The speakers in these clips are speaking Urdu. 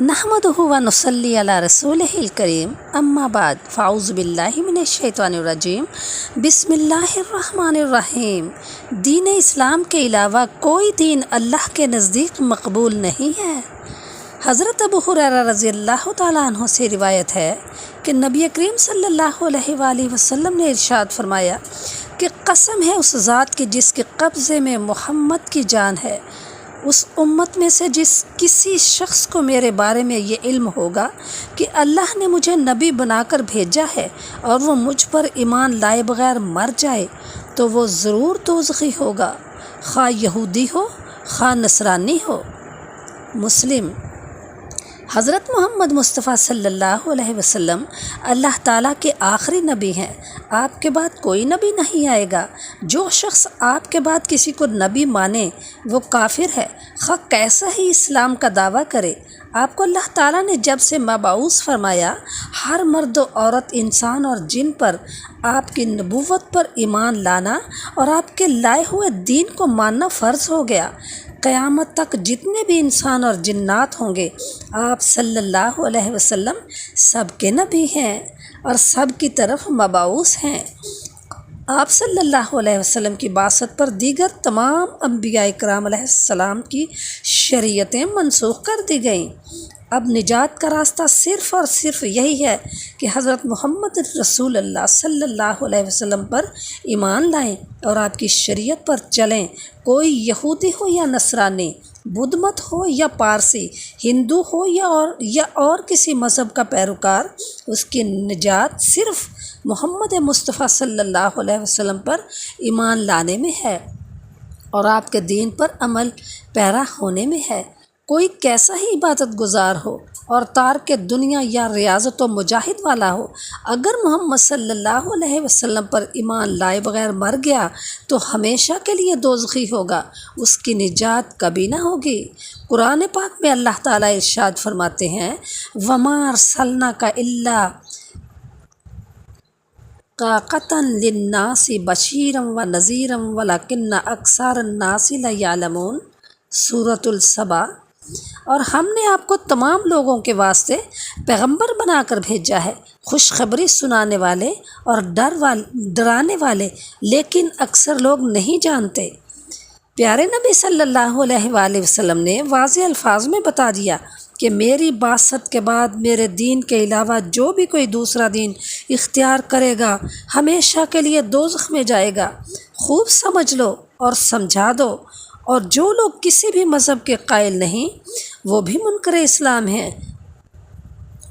نحمدہ و نصلی علی رسولہ الکریم اما بعد فاعوذ باللہ من الشیطان الرجیم بسم اللہ الرحمن الرحیم۔ دین اسلام کے علاوہ کوئی دین اللہ کے نزدیک مقبول نہیں ہے۔ حضرت ابو ہریرہ رضی اللہ تعالیٰ عنہ سے روایت ہے کہ نبی کریم صلی اللہ علیہ وآلہ وسلم نے ارشاد فرمایا کہ قسم ہے اس ذات کی جس کے قبضے میں محمد کی جان ہے، اس امت میں سے جس کسی شخص کو میرے بارے میں یہ علم ہوگا کہ اللہ نے مجھے نبی بنا کر بھیجا ہے اور وہ مجھ پر ایمان لائے بغیر مر جائے تو وہ ضرور دوزخی ہوگا، خواہ یہودی ہو خواہ نصرانی ہو۔ مسلم۔ حضرت محمد مصطفیٰ صلی اللہ علیہ وسلم اللہ تعالیٰ کے آخری نبی ہیں، آپ کے بعد کوئی نبی نہیں آئے گا۔ جو شخص آپ کے بعد کسی کو نبی مانے وہ کافر ہے، خواہ کیسا ہی اسلام کا دعویٰ کرے۔ آپ کو اللہ تعالیٰ نے جب سے مبعوث فرمایا، ہر مرد و عورت، انسان اور جن پر آپ کی نبوت پر ایمان لانا اور آپ کے لائے ہوئے دین کو ماننا فرض ہو گیا۔ قیامت تک جتنے بھی انسان اور جنات ہوں گے، آپ صلی اللہ علیہ وسلم سب کے نبی ہیں اور سب کی طرف مبعوث ہیں۔ آپ صلی اللہ علیہ وسلم کی بعثت پر دیگر تمام انبیاء کرام علیہ السلام کی شریعتیں منسوخ کر دی گئیں۔ اب نجات کا راستہ صرف اور صرف یہی ہے کہ حضرت محمد رسول اللہ صلی اللہ علیہ وسلم پر ایمان لائیں اور آپ کی شریعت پر چلیں۔ کوئی یہودی ہو یا نصرانی، بدھ مت ہو یا پارسی، ہندو ہو یا اور کسی مذہب کا پیروکار، اس کی نجات صرف محمد مصطفیٰ صلی اللہ علیہ وسلم پر ایمان لانے میں ہے اور آپ کے دین پر عمل پیرا ہونے میں ہے۔ کوئی کیسا ہی عبادت گزار ہو اور تارک دنیا یا ریاضت و مجاہد والا ہو، اگر محمد صلی اللہ علیہ وسلم پر ایمان لائے بغیر مر گیا تو ہمیشہ کے لیے دوزخی ہوگا، اس کی نجات کبھی نہ ہوگی۔ قرآن پاک میں اللہ تعالیٰ ارشاد فرماتے ہیں، وَمَا أَرْسَلْنَاكَ إِلَّا كَافَّةً لِلنَّاسِ بَشِيرًا وَنَذِيرًا وَلَكِنَّ أَكْثَرَ النَّاسِ لَا يَعْلَمُونَ۔ سورۃ السبا۔ اور ہم نے آپ کو تمام لوگوں کے واسطے پیغمبر بنا کر بھیجا ہے، خوشخبری سنانے والے اور ڈرانے والے، لیکن اکثر لوگ نہیں جانتے۔ پیارے نبی صلی اللہ علیہ وآلہ وسلم نے واضح الفاظ میں بتا دیا کہ میری بعثت کے بعد میرے دین کے علاوہ جو بھی کوئی دوسرا دین اختیار کرے گا ہمیشہ کے لیے دوزخ میں جائے گا۔ خوب سمجھ لو اور سمجھا دو، اور جو لوگ کسی بھی مذہب کے قائل نہیں وہ بھی منکر اسلام ہیں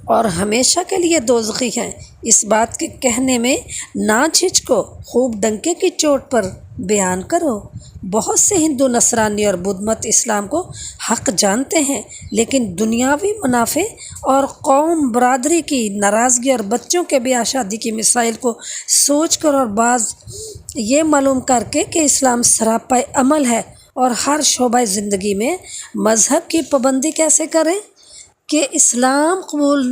اور ہمیشہ کے لیے دوزخی ہیں۔ اس بات کے کہنے میں نہ جھجکو، خوب ڈنکے کی چوٹ پر بیان کرو۔ بہت سے ہندو، نصرانی اور بدھ مت اسلام کو حق جانتے ہیں، لیکن دنیاوی منافع اور قوم برادری کی ناراضگی اور بچوں کے بیاہ شادی کی مسائل کو سوچ کر اور بعض یہ معلوم کر کے کہ اسلام سراپا عمل ہے اور ہر شعبہ زندگی میں مذہب کی پابندی کیسے کریں کہ اسلام قبول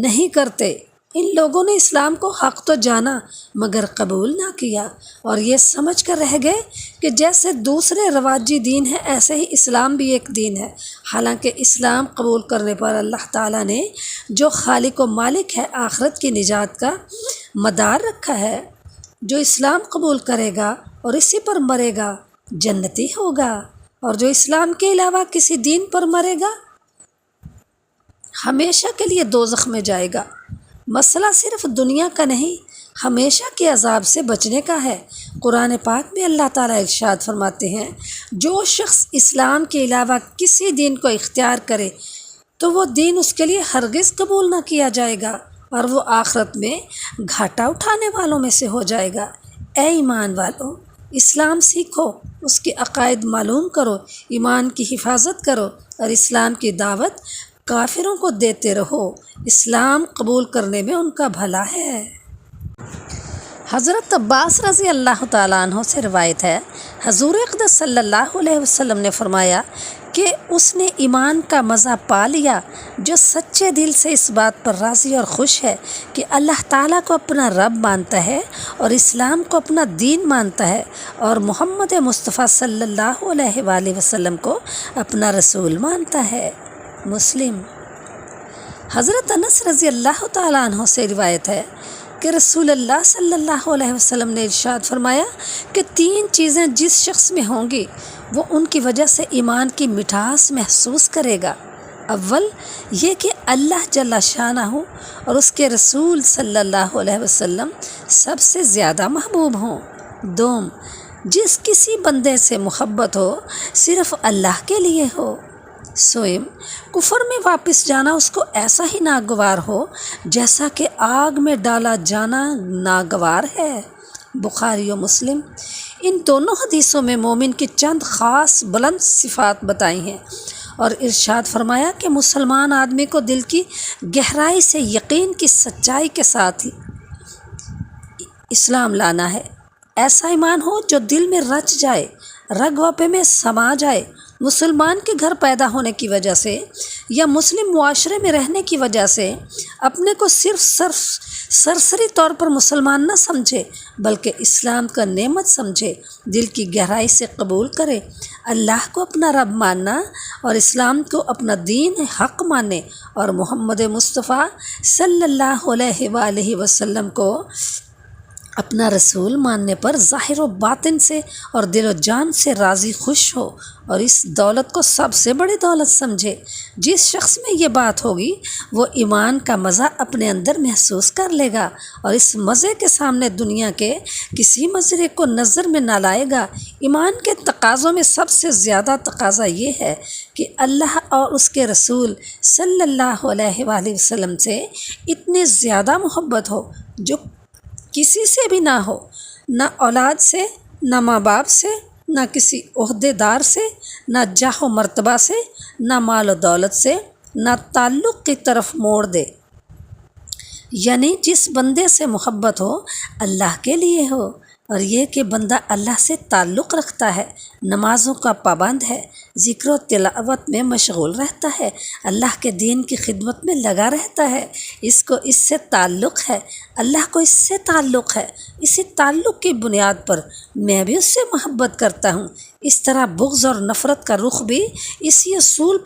نہیں کرتے، ان لوگوں نے اسلام کو حق تو جانا مگر قبول نہ کیا اور یہ سمجھ کر رہ گئے کہ جیسے دوسرے رواجی دین ہیں ایسے ہی اسلام بھی ایک دین ہے۔ حالانکہ اسلام قبول کرنے پر اللہ تعالیٰ نے جو خالق و مالک ہے آخرت کی نجات کا مدار رکھا ہے۔ جو اسلام قبول کرے گا اور اسی پر مرے گا جنتی ہوگا، اور جو اسلام کے علاوہ کسی دین پر مرے گا ہمیشہ کے لیے دوزخ میں جائے گا۔ مسئلہ صرف دنیا کا نہیں، ہمیشہ کے عذاب سے بچنے کا ہے۔ قرآن پاک میں اللہ تعالیٰ ارشاد فرماتے ہیں، جو شخص اسلام کے علاوہ کسی دین کو اختیار کرے تو وہ دین اس کے لیے ہرگز قبول نہ کیا جائے گا اور وہ آخرت میں گھاٹا اٹھانے والوں میں سے ہو جائے گا۔ اے ایمان والو، اسلام سیکھو، اس کے عقائد معلوم کرو، ایمان کی حفاظت کرو اور اسلام کی دعوت کافروں کو دیتے رہو، اسلام قبول کرنے میں ان کا بھلا ہے۔ حضرت عباس رضی اللہ تعالیٰ عنہ سے روایت ہے، حضور اقدس صلی اللہ علیہ وسلم نے فرمایا کہ اس نے ایمان کا مزہ پا لیا جو سچے دل سے اس بات پر راضی اور خوش ہے کہ اللہ تعالیٰ کو اپنا رب مانتا ہے اور اسلام کو اپنا دین مانتا ہے اور محمد مصطفیٰ صلی اللہ علیہ وآلہ وسلم کو اپنا رسول مانتا ہے۔ مسلم۔ حضرت انس رضی اللہ تعالیٰ عنہ سے روایت ہے کہ رسول اللہ صلی اللہ علیہ وسلم نے ارشاد فرمایا کہ 3 چیزیں جس شخص میں ہوں گی وہ ان کی وجہ سے ایمان کی مٹھاس محسوس کرے گا۔ اول یہ کہ اللہ جل شانہ اور اس کے رسول صلی اللہ علیہ وسلم سب سے زیادہ محبوب ہوں۔ دوم، جس کسی بندے سے محبت ہو صرف اللہ کے لیے ہو۔ سوئم، کفر میں واپس جانا اس کو ایسا ہی ناگوار ہو جیسا کہ آگ میں ڈالا جانا ناگوار ہے۔ بخاری و مسلم۔ ان دونوں حدیثوں میں مومن کی چند خاص بلند صفات بتائی ہیں اور ارشاد فرمایا کہ مسلمان آدمی کو دل کی گہرائی سے یقین کی سچائی کے ساتھ ہی اسلام لانا ہے۔ ایسا ایمان ہو جو دل میں رچ جائے، رگ وپے میں سما جائے۔ مسلمان کے گھر پیدا ہونے کی وجہ سے یا مسلم معاشرے میں رہنے کی وجہ سے اپنے کو صرف سرسری طور پر مسلمان نہ سمجھے بلکہ اسلام کا نعمت سمجھے، دل کی گہرائی سے قبول کرے، اللہ کو اپنا رب ماننا اور اسلام کو اپنا دین حق مانے اور محمد مصطفیٰ صلی اللہ علیہ وآلہ وسلم کو اپنا رسول ماننے پر ظاہر و باطن سے اور دل و جان سے راضی خوش ہو اور اس دولت کو سب سے بڑی دولت سمجھے۔ جس شخص میں یہ بات ہوگی وہ ایمان کا مزہ اپنے اندر محسوس کر لے گا اور اس مزے کے سامنے دنیا کے کسی مزرے کو نظر میں نہ لائے گا۔ ایمان کے تقاضوں میں سب سے زیادہ تقاضا یہ ہے کہ اللہ اور اس کے رسول صلی اللہ علیہ وآلہ وسلم سے اتنی زیادہ محبت ہو جو کسی سے بھی نہ ہو، نہ اولاد سے، نہ ماں باپ سے، نہ کسی عہدے دار سے، نہ جاہ و مرتبہ سے، نہ مال و دولت سے، نہ تعلق کی طرف موڑ دے۔ یعنی جس بندے سے محبت ہو اللہ کے لیے ہو، اور یہ کہ بندہ اللہ سے تعلق رکھتا ہے، نمازوں کا پابند ہے، ذکر و تلاوت میں مشغول رہتا ہے، اللہ کے دین کی خدمت میں لگا رہتا ہے، اس کو اس سے تعلق ہے، اللہ کو اس سے تعلق ہے، اسی تعلق کی بنیاد پر میں بھی اس سے محبت کرتا ہوں۔ اس طرح بغض اور نفرت کا رخ بھی اسی اصول پر